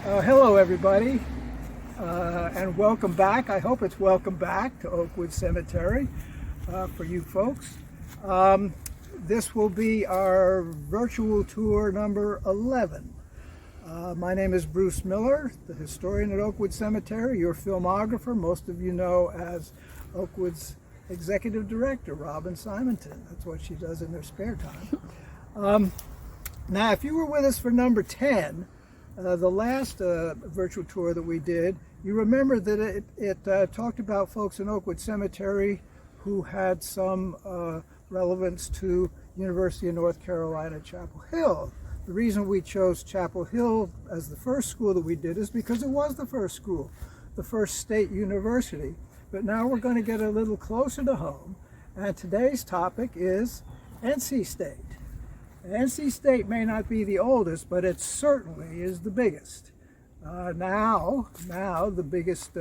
Hello everybody, and welcome back. I hope it's welcome back to Oakwood Cemetery for you folks. This will be our virtual tour number 11. My name is Bruce Miller, the historian at Oakwood Cemetery, your filmographer, most of you know as Oakwood's executive director, Robin Simonton. That's what she does in her spare time. Now, if you were with us for number 10, the last virtual tour that we did, you remember that it talked about folks in Oakwood Cemetery who had some relevance to University of North Carolina, Chapel Hill. The reason we chose Chapel Hill as the first school that we did is because it was the first school, the first state university. But now we're going to get a little closer to home, and today's topic is NC State. NC State may not be the oldest, but it certainly is the biggest. Now the biggest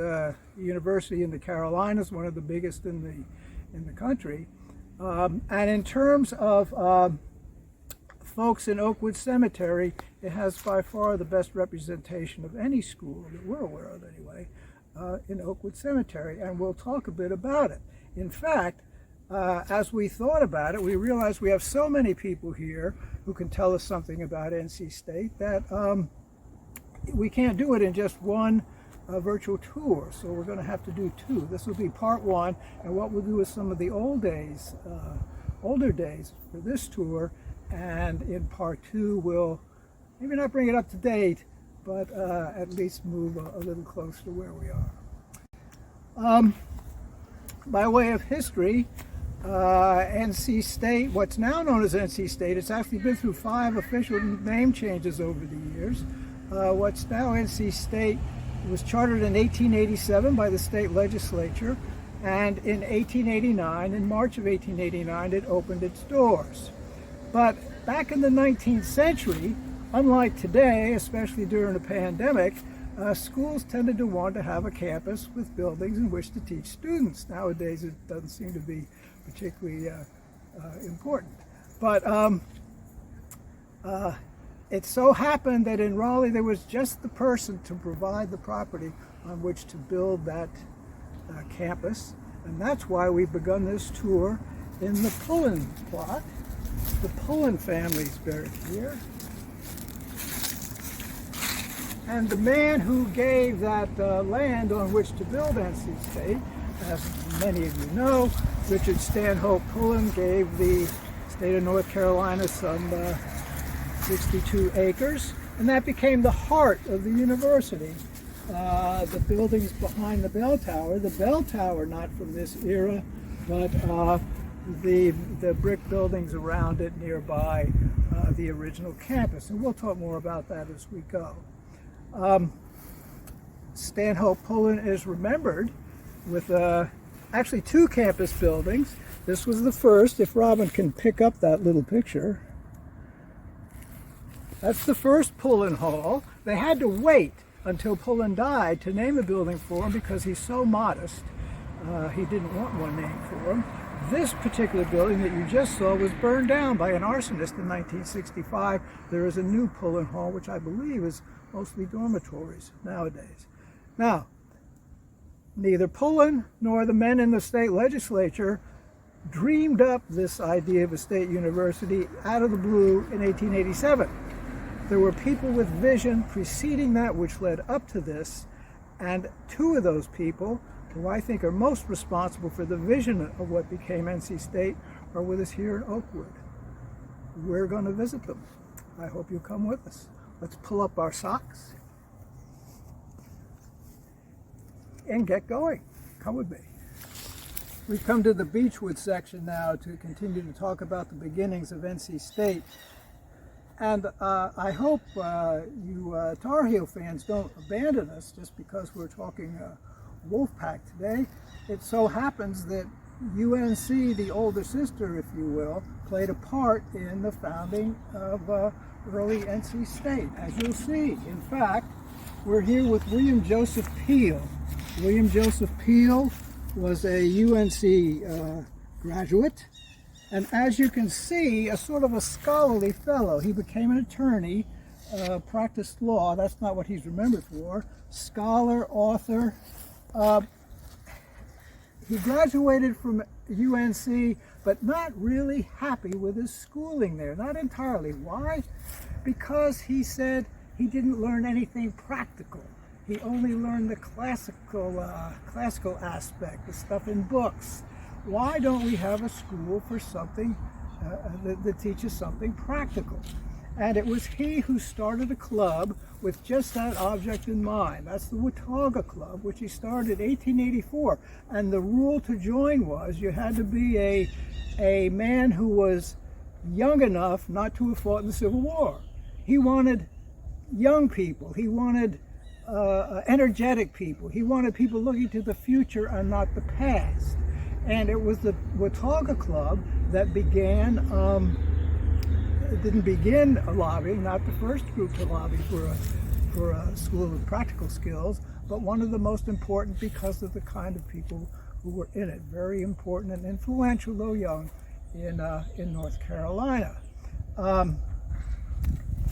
university in the Carolinas, one of the biggest in the country. And in terms of folks in Oakwood Cemetery, it has by far the best representation of any school that we're aware of anyway, in Oakwood Cemetery, and we'll talk a bit about it. In fact, as we thought about it, we realized we have so many people here who can tell us something about NC State that we can't do it in just one virtual tour, so we're going to have to do two. This will be part one, and what we'll do is some of the older days for this tour, and in part two we'll maybe not bring it up to date, but at least move a little closer to where we are. By way of history, NC State, what's now known as NC State, it's actually been through 5 official name changes over the years. What's now NC State was chartered in 1887 by the state legislature, and in 1889, in March of 1889, it opened its doors. But back in the 19th century, unlike today, especially during the pandemic, schools tended to want to have a campus with buildings in which to teach students. Nowadays, it doesn't seem to be particularly important. But it so happened that in Raleigh, there was just the person to provide the property on which to build that campus. And that's why we've begun this tour in the Pullen plot. The Pullen family's buried here. And the man who gave that land on which to build NC State, as many of you know, Richard Stanhope Pullen gave the state of North Carolina some 62 acres, and that became the heart of the university. The buildings behind the bell tower not from this era, but the brick buildings around it nearby the original campus. And we'll talk more about that as we go. Stanhope Pullen is remembered with actually 2 campus buildings. This was the first, if Robin can pick up that little picture. That's the first Pullen Hall. They had to wait until Pullen died to name a building for him because he's so modest. He didn't want one named for him. This particular building that you just saw was burned down by an arsonist in 1965. There is a new Pullen Hall, which I believe is mostly dormitories nowadays. Now, neither Pullen nor the men in the state legislature dreamed up this idea of a state university out of the blue in 1887. There were people with vision preceding that which led up to this, and 2 of those people, who I think are most responsible for the vision of what became NC State, are with us here in Oakwood. We're going to visit them. I hope you'll come with us. Let's pull up our socks and get going. Come with me. We've come to the Beechwood section now to continue to talk about the beginnings of NC State. And I hope you Tar Heel fans don't abandon us just because we're talking Wolfpack today. It so happens that UNC, the older sister, if you will, played a part in the founding of early NC State, as you'll see. In fact, we're here with William Joseph Peele. William Joseph Peele was a UNC graduate, and as you can see, a sort of a scholarly fellow. He became an attorney practiced law. That's not what he's remembered for. Scholar, author. He graduated from UNC, but not really happy with his schooling there. Not entirely. Why? Because he said he didn't learn anything practical. He only learned the classical aspect, the stuff in books. Why don't we have a school for something that teaches something practical? And it was he who started a club with just that object in mind. That's the Watauga Club, which he started in 1884. And the rule to join was you had to be a man who was young enough not to have fought in the Civil War. He wanted young people. He wanted energetic people. He wanted people looking to the future and not the past. And it was the Watauga Club that began, didn't begin lobbying, not the first group to lobby for a school of practical skills, but one of the most important because of the kind of people who were in it. Very important and influential, though young, in North Carolina.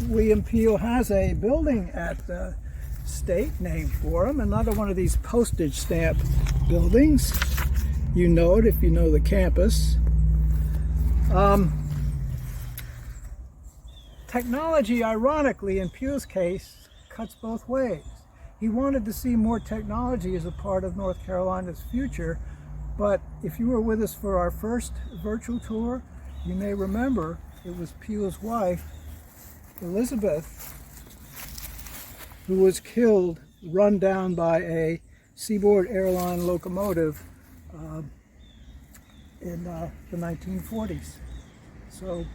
William Peele has a building at the State named for him, another one of these postage stamp buildings. You know it if you know the campus. Technology, ironically, in Peele's case, cuts both ways. He wanted to see more technology as a part of North Carolina's future, but if you were with us for our first virtual tour, you may remember it was Peele's wife, Elizabeth, who was killed, run down by a Seaboard Airline locomotive in the 1940s. So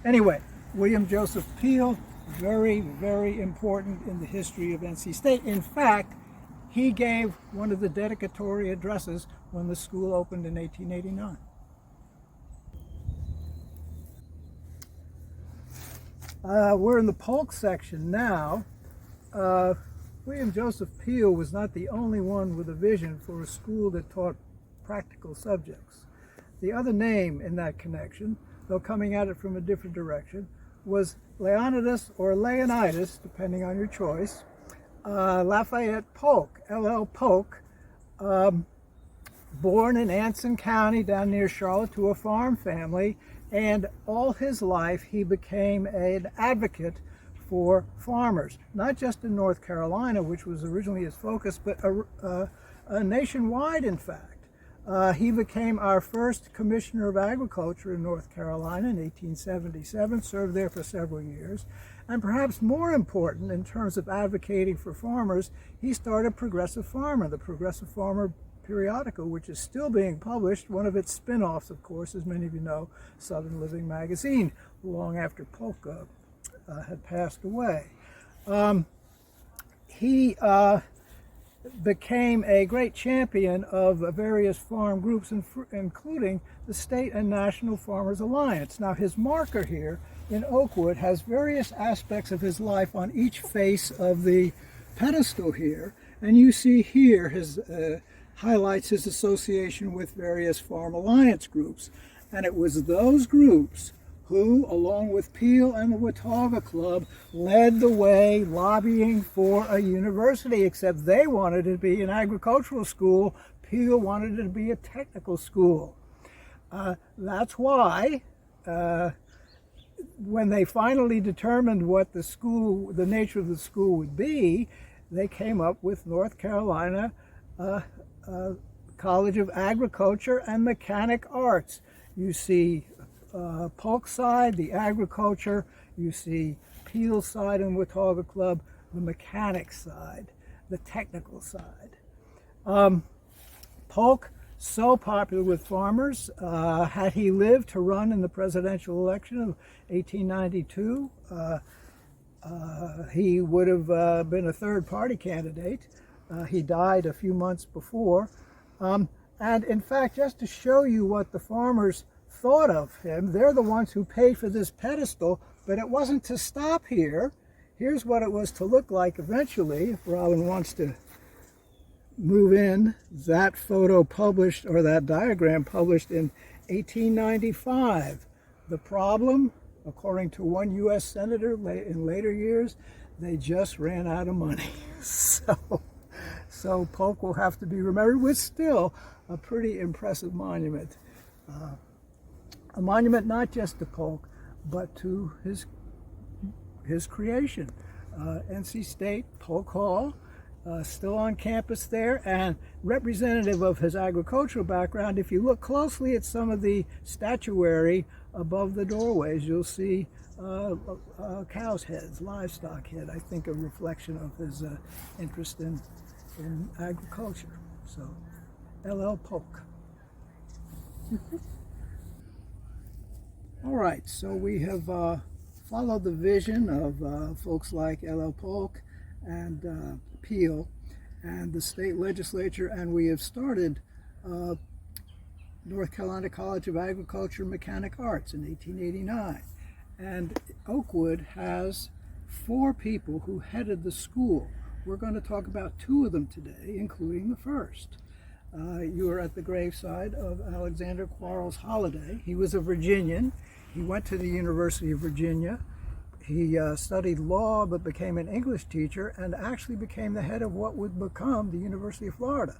anyway, William Joseph Peele, very, very important in the history of NC State. In fact, he gave one of the dedicatory addresses when the school opened in 1889. We're in the Polk section now. William Joseph Peele was not the only one with a vision for a school that taught practical subjects. The other name in that connection, though coming at it from a different direction, was Leonidas, or Leonidas, depending on your choice, Lafayette Polk, L.L. Polk, born in Anson County down near Charlotte to a farm family, and all his life he became an advocate for farmers, not just in North Carolina, which was originally his focus, but nationwide, in fact. He became our first Commissioner of Agriculture in North Carolina in 1877, served there for several years, and perhaps more important in terms of advocating for farmers, he started Progressive Farmer, the Progressive Farmer periodical, which is still being published. One of its spin-offs, of course, as many of you know, Southern Living magazine, long after Polk had passed away. He became a great champion of various farm groups, including the State and National Farmers Alliance. Now, his marker here in Oakwood has various aspects of his life on each face of the pedestal here, and you see here his highlights his association with various farm alliance groups. And it was those groups who, along with Peele and the Watauga Club, led the way lobbying for a university, except they wanted it to be an agricultural school. Peele wanted it to be a technical school. That's why when they finally determined what the school, the nature of the school would be, they came up with North Carolina College of Agriculture and Mechanic Arts. You see Polk side, the agriculture. You see Peele side and Watauga Club, the mechanic side, the technical side. Polk, so popular with farmers, had he lived to run in the presidential election of 1892, he would have been a third party candidate. He died a few months before. And in fact, just to show you what the farmers thought of him, they're the ones who paid for this pedestal, but it wasn't to stop here. Here's what it was to look like eventually, if Robin wants to move in. That photo published, or that diagram published in 1895. The problem, according to one U.S. senator in later years, they just ran out of money. So Polk will have to be remembered with still a pretty impressive monument. A monument not just to Polk, but to his creation. NC State, Polk Hall, still on campus there, and representative of his agricultural background. If you look closely at some of the statuary above the doorways, you'll see cows' heads, livestock head. I think a reflection of his interest in agriculture. So, L.L. Polk. All right, so we have followed the vision of folks like L.L. Polk and Peele and the state legislature, and we have started North Carolina College of Agriculture and Mechanic Arts in 1889. And Oakwood has 4 people who headed the school. We're going to talk about 2 of them today, including the first. You are at the graveside of Alexander Quarels Holladay. He was a Virginian. He went to the University of Virginia. He studied law but became an English teacher and actually became the head of what would become the University of Florida.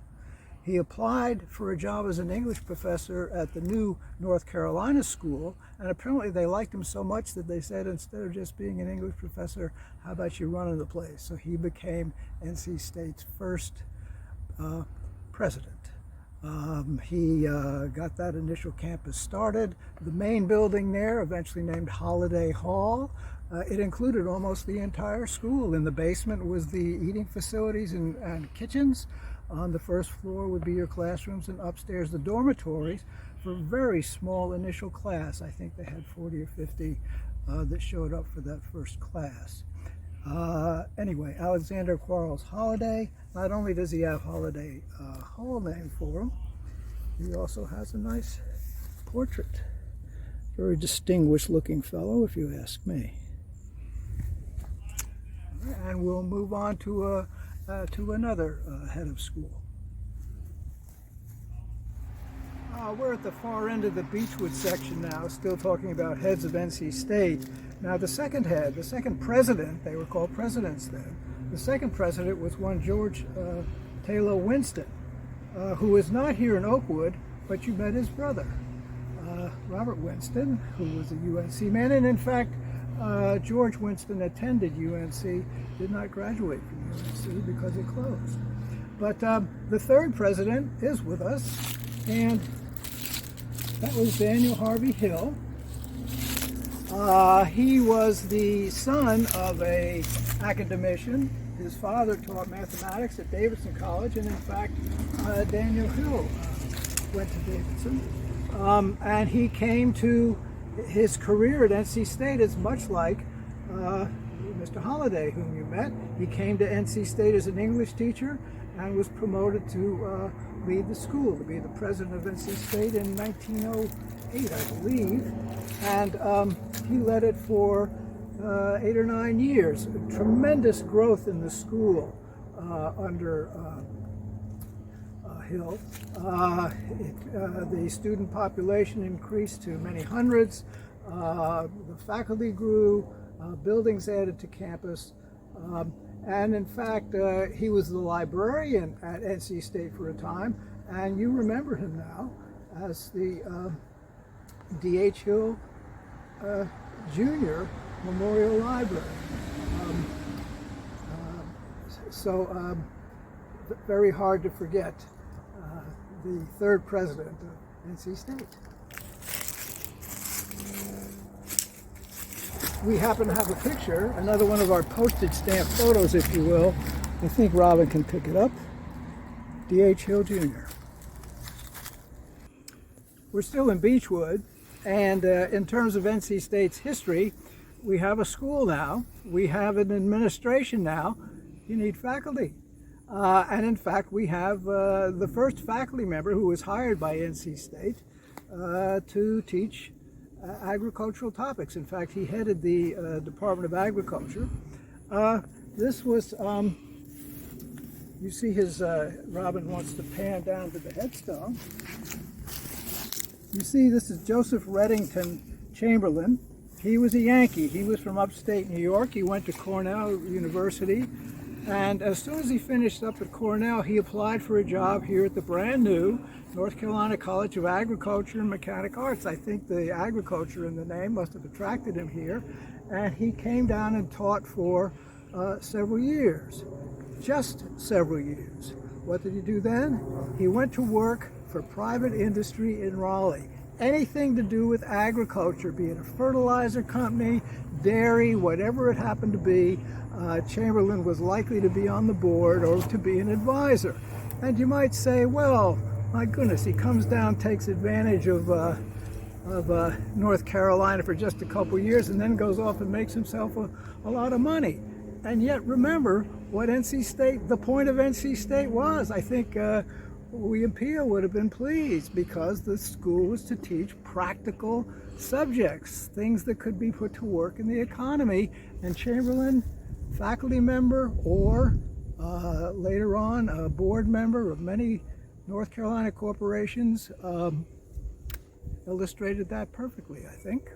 He applied for a job as an English professor at the new North Carolina school, and apparently they liked him so much that they said, instead of just being an English professor, how about you running the place? So he became NC State's first president. He got that initial campus started. The main building there, eventually named Holladay Hall, it included almost the entire school. In the basement was the eating facilities and kitchens. On the first floor would be your classrooms, and upstairs the dormitories for a very small initial class. I think they had 40 or 50 that showed up for that first class. Anyway, Alexander Quarels Holladay, not only does he have Holladay Hall named for him, he also has a nice portrait. Very distinguished looking fellow, if you ask me. And we'll move on to another head of school. We're at the far end of the Beechwood section now, still talking about heads of NC State. Now the second head, the second president, they were called presidents then, the second president was one George Taylor Winston, who was not here in Oakwood, but you met his brother, Robert Winston, who was a UNC man, and in fact, George Winston attended UNC, did not graduate from UNC because it closed. But the third president is with us, and that was Daniel Harvey Hill. He was the son of an academician. His father taught mathematics at Davidson College, and in fact, Daniel Hill went to Davidson. And he came to his career at NC State is much like Mr. Holladay, whom you met. He came to NC State as an English teacher and was promoted to lead the school, to be the president of NC State in 1908, I believe. And he led it for 8 or 9 years. Tremendous growth in the school under Hill. The student population increased to many hundreds. The faculty grew, buildings added to campus, and in fact, he was the librarian at NC State for a time, and you remember him now as the D.H. Hill Jr. Memorial Library. So very hard to forget the third president of NC State. We happen to have a picture, another one of our postage stamp photos, if you will. I think Robin can pick it up. D.H. Hill Jr. We're still in Beechwood, and in terms of NC State's history, we have a school now, we have an administration now, you need faculty. And in fact, we have the first faculty member who was hired by NC State to teach agricultural topics. In fact, he headed the Department of Agriculture. This was, you see his, Robin wants to pan down to the headstone. You see this is Joseph Redington Chamberlain, He was a Yankee. He was from upstate New York. He went to Cornell University. And as soon as he finished up at Cornell, he applied for a job here at the brand new North Carolina College of Agriculture and Mechanic Arts. I think the agriculture in the name must have attracted him here. And he came down and taught for several years, just several years. What did he do then? He went to work for private industry in Raleigh. Anything to do with agriculture, be it a fertilizer company, dairy, whatever it happened to be, Chamberlain was likely to be on the board or to be an advisor. And you might say, well, my goodness, he comes down, takes advantage of North Carolina for just a couple years and then goes off and makes himself a lot of money. And yet remember what NC State, the point of NC State was. I think William Peele would have been pleased because the school was to teach practical subjects, things that could be put to work in the economy. And Chamberlain, faculty member or later on a board member of many North Carolina corporations, illustrated that perfectly, I think.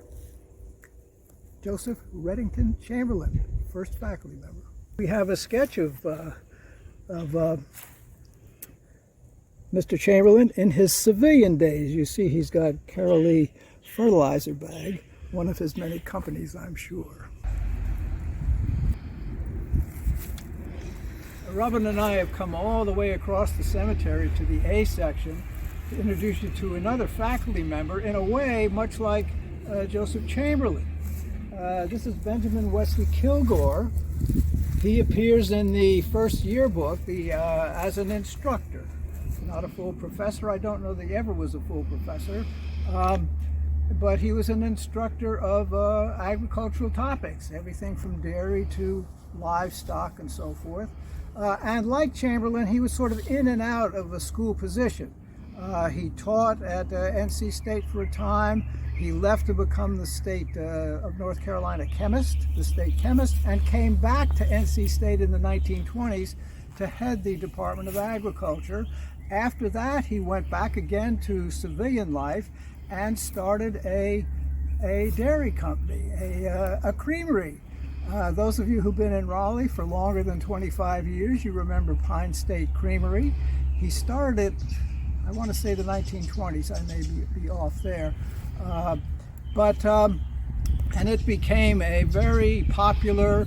Joseph Redington Chamberlain, first faculty member. We have a sketch of Mr. Chamberlain in his civilian days. You see he's got Carol Lee fertilizer bag, one of his many companies, I'm sure. Robin and I have come all the way across the cemetery to the A section to introduce you to another faculty member, in a way much like Joseph Chamberlain. This is Benjamin Wesley Kilgore. He appears in the first yearbook as an instructor. Not a full professor. I don't know that he ever was a full professor, but he was an instructor of agricultural topics, everything from dairy to livestock and so forth. And like Chamberlain, he was sort of in and out of a school position. He taught at NC State for a time. He left to become the state of North Carolina chemist, the state chemist, and came back to NC State in the 1920s to head the Department of Agriculture. After that, he went back again to civilian life and started a dairy company, a creamery. Those of you who've been in Raleigh for longer than 25 years, you remember Pine State Creamery. He started it, I want to say the 1920s, I may be off there. And it became a very popular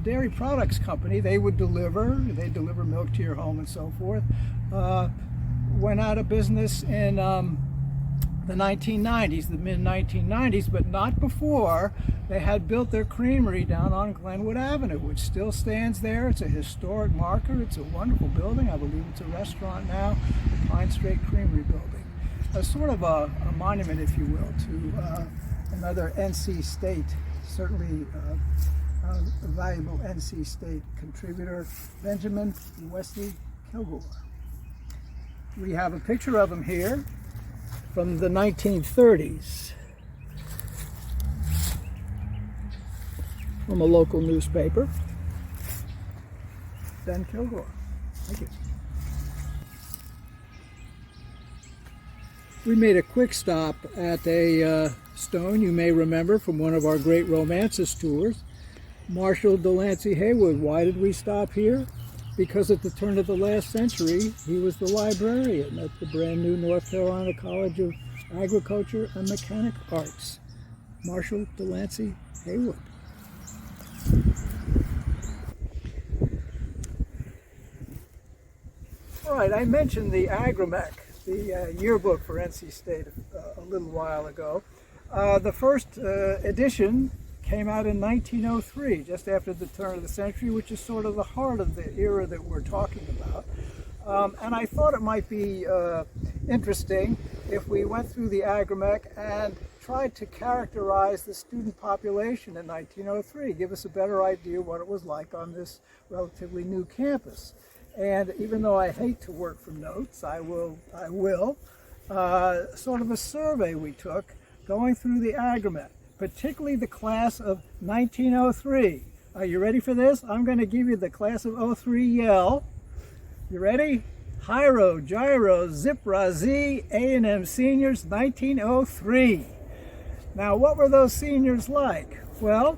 dairy products company. They deliver milk to your home and so forth. Went out of business in the 1990s, the mid-1990s, but not before. They had built their creamery down on Glenwood Avenue, which still stands there. It's a historic marker. It's a wonderful building. I believe it's a restaurant now, the Pine State Creamery building. A sort of a monument, if you will, to another NC State, certainly a valuable NC State contributor, Benjamin Wesley Kilgore. We have a picture of him here from the 1930s from a local newspaper. Ben Kilgore. Thank you. We made a quick stop at a stone you may remember from one of our great romances tours, Marshall Delancey Haywood. Why did we stop here? Because at the turn of the last century, he was the librarian at the brand new North Carolina College of Agriculture and Mechanic Arts. Marshall Delancey Haywood. All right, I mentioned the Agrimec, the yearbook for NC State a little while ago. The first edition came out in 1903, just after the turn of the century, which is sort of the heart of the era that we're talking about. And I thought it might be interesting if we went through the Agrimec and tried to characterize the student population in 1903, give us a better idea what it was like on this relatively new campus. And even though I hate to work from notes, I will. Sort of a survey we took going through the Agrimec, particularly the class of 1903. Are you ready for this? I'm going to give you the class of 03 yell. You ready? Hyro, Gyro, Zipra, Z, A&M Seniors, 1903. Now, what were those seniors like? Well,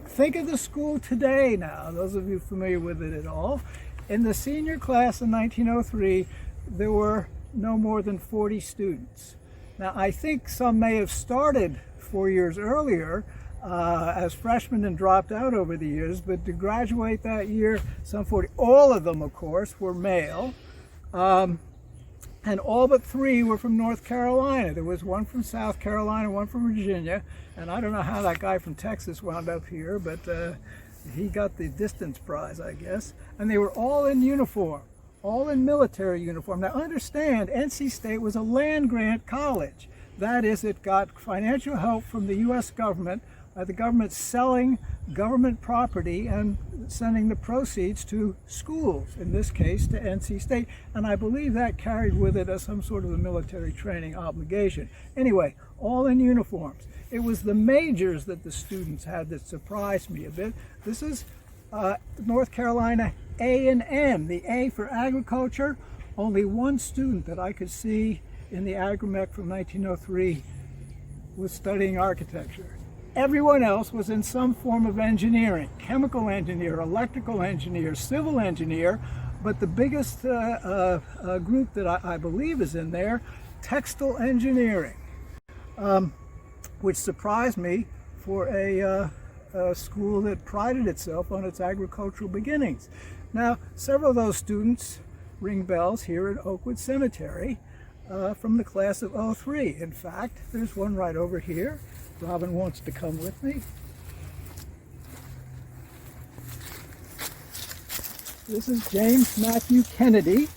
think of the school today now, those of you familiar with it at all. In the senior class in 1903, there were no more than 40 students. Now, I think some may have started 4 years earlier as freshmen and dropped out over the years, but to graduate that year, some 40. All of them, of course, were male. And all but 3 were from North Carolina. There was one from South Carolina, one from Virginia, and I don't know how that guy from Texas wound up here, but he got the distance prize, I guess. And they were all in uniform, all in military uniform. Now understand, NC State was a land-grant college. That is, it got financial help from the U.S. government, the government selling government property and sending the proceeds to schools, in this case to NC State, and I believe that carried with it as some sort of a military training obligation. Anyway, all in uniforms. It was the majors that the students had that surprised me a bit. This is North Carolina A&M, the A for agriculture. Only one student that I could see in the agromech from 1903 was studying architecture. Everyone else was in some form of engineering, chemical engineer, electrical engineer, civil engineer, but the biggest group that I believe is in there, textile engineering, which surprised me for a school that prided itself on its agricultural beginnings. Now, several of those students ring bells here at Oakwood Cemetery from the class of '03. In fact, there's one right over here. Robin wants to come with me. This is James Matthew Kennedy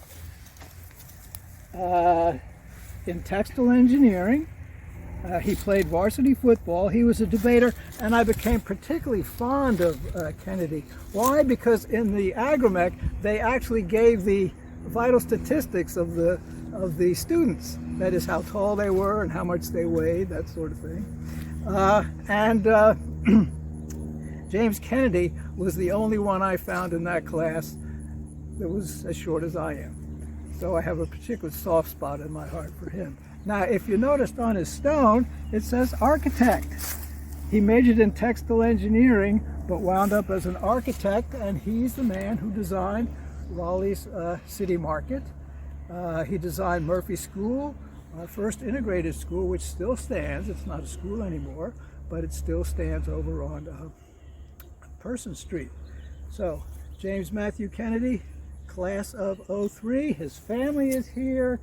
in textile engineering. He played varsity football. He was a debater, and I became particularly fond of Kennedy. Why? Because in the agromech, they actually gave the vital statistics of the students. That is, how tall they were and how much they weighed, that sort of thing. James Kennedy was the only one I found in that class that was as short as I am. So I have a particular soft spot in my heart for him. Now, if you noticed on his stone, it says architect. He majored in textile engineering, but wound up as an architect, and he's the man who designed Raleigh's City Market. He designed Murphy School, our first integrated school, which still stands. It's not a school anymore, but it still stands over on Person Street. So, James Matthew Kennedy, class of '03. His family is here.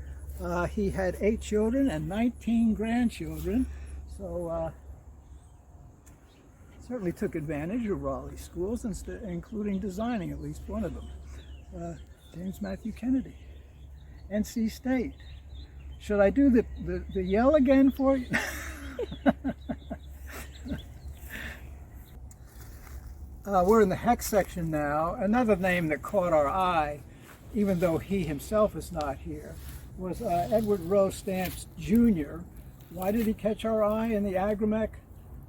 He had 8 children and 19 grandchildren. So, certainly took advantage of Raleigh schools, including designing at least one of them. James Matthew Kennedy, NC State. Should I do the yell again for you? We're in the hex section now. Another name that caught our eye, even though he himself is not here, was Edward Roe Stamps Jr. Why did he catch our eye in the agromech?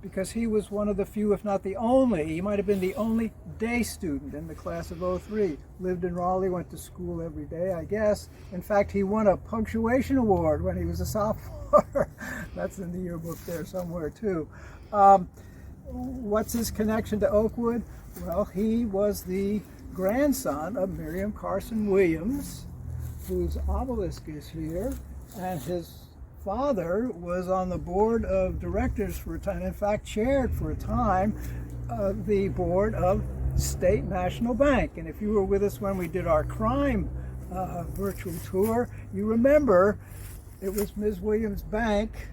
Because he was one of the few, if not the only, he might have been the only day student in the class of '03. Lived in Raleigh, went to school every day, I guess. In fact, he won a punctuation award when he was a sophomore. That's in the yearbook there somewhere, too. What's his connection to Oakwood? Well, he was the grandson of Miriam Carson Williams, whose obelisk is here, and his father was on the board of directors for a time, in fact chaired for a time the board of State National Bank. And if you were with us when we did our crime virtual tour, you remember it was Ms. Williams' bank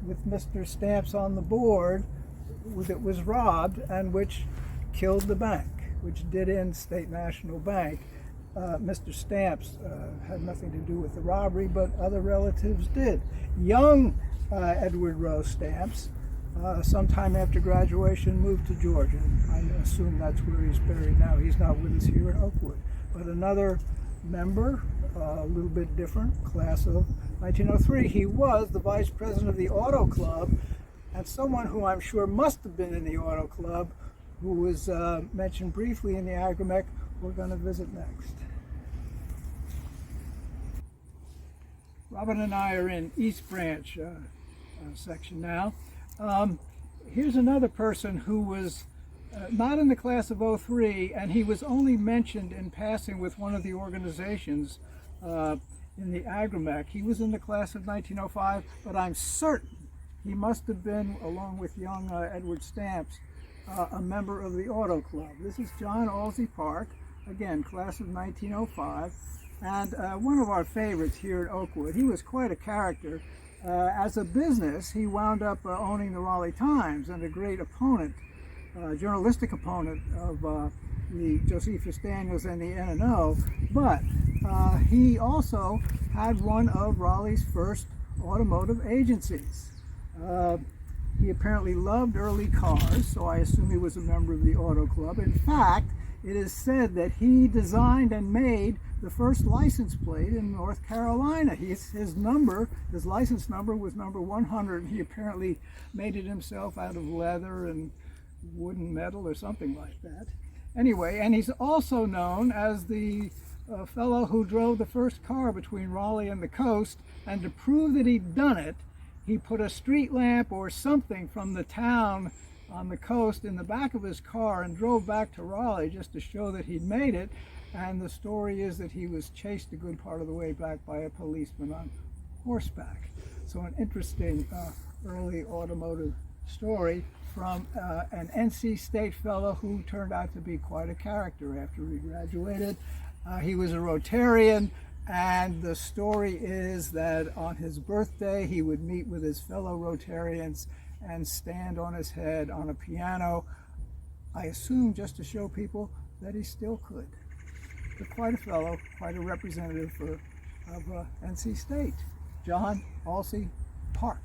with Mr. Stamps on the board that was robbed and which killed the bank, which did end State National Bank. Mr. Stamps had nothing to do with the robbery, but other relatives did. Young Edward Roe Stamps, sometime after graduation, moved to Georgia. I assume that's where he's buried now. He's not with us here in Oakwood. But another member, a little bit different, class of 1903. He was the vice president of the Auto Club, and someone who I'm sure must have been in the Auto Club, who was mentioned briefly in the agromech, we're going to visit next. Robin and I are in East Branch, section now. Here's another person who was not in the class of '03, and he was only mentioned in passing with one of the organizations in the Agramac. He was in the class of 1905, but I'm certain he must have been, along with young Edward Stamps, a member of the Auto Club. This is John Alsey Park, again, class of 1905, and one of our favorites here at Oakwood. He was quite a character. As a business, he wound up owning the Raleigh Times, and a great opponent, journalistic opponent of the Josephus Daniels and the N&O, but he also had one of Raleigh's first automotive agencies. He apparently loved early cars, so I assume he was a member of the Auto Club. In fact, it is said that he designed and made the first license plate in North Carolina. His license number was number 100. He apparently made it himself out of leather and wooden metal or something like that. Anyway, and he's also known as the fellow who drove the first car between Raleigh and the coast, and to prove that he'd done it, he put a street lamp or something from the town on the coast in the back of his car and drove back to Raleigh just to show that he'd made it. And the story is that he was chased a good part of the way back by a policeman on horseback. So an interesting early automotive story from an NC State fellow who turned out to be quite a character after he graduated. He was a Rotarian, and the story is that on his birthday he would meet with his fellow Rotarians and stand on his head on a piano, I assume just to show people that he still could. But quite a fellow, quite a representative of NC State, John Alsey Park.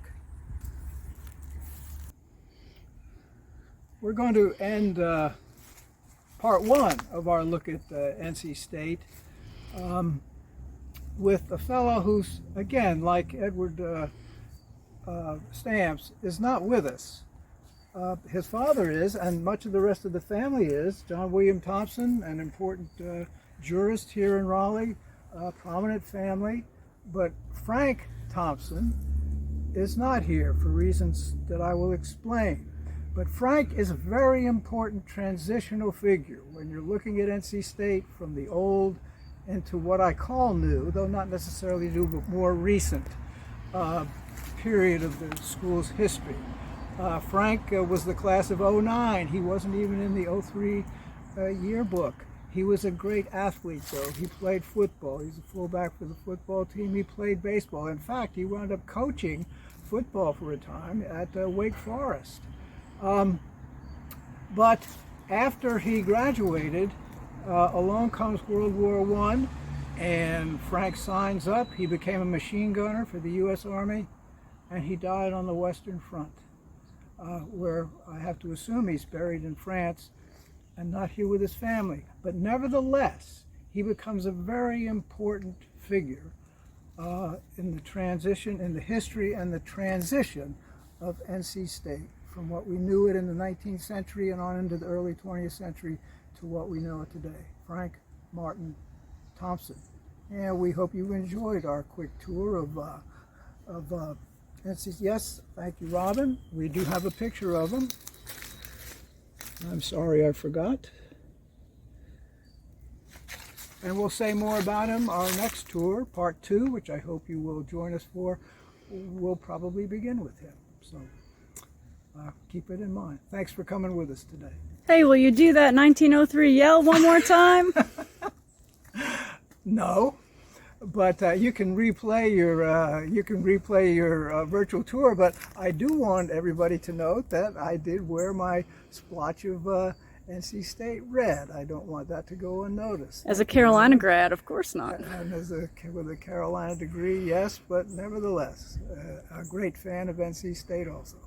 We're going to end part one of our look at NC State with a fellow who's, again, like Edward Stamps, is not with us. His father is, and much of the rest of the family is. John William Thompson, an important jurist here in Raleigh, prominent family. But Frank Thompson is not here for reasons that I will explain. But Frank is a very important transitional figure when you're looking at NC State from the old into what I call new, though not necessarily new, but more recent period of the school's history. Frank was the class of '09. He wasn't even in the '03 yearbook. He was a great athlete, though. He played football. He's a fullback for the football team. He played baseball. In fact, he wound up coaching football for a time at Wake Forest. But after he graduated, along comes World War I, and Frank signs up. He became a machine gunner for the U.S. Army, and he died on the Western Front, where I have to assume he's buried in France and not here with his family. But nevertheless, he becomes a very important figure in the transition, in the history and the transition of NC State, from what we knew it in the 19th century and on into the early 20th century to what we know it today. Frank Martin Thompson. And we hope you enjoyed our quick tour of NC. Yes, thank you, Robin. We do have a picture of him. I'm sorry I forgot. And we'll say more about him. Our next tour, part 2, which I hope you will join us for, will probably begin with him. So keep it in mind. Thanks for coming with us today. Hey, will you do that 1903 yell one more time? No, but you can replay your virtual tour. But I do want everybody to note that I did wear my splotch of NC State red. I don't want that to go unnoticed. As a Carolina grad, of course not. And with a Carolina degree, yes, but nevertheless, a great fan of NC State also.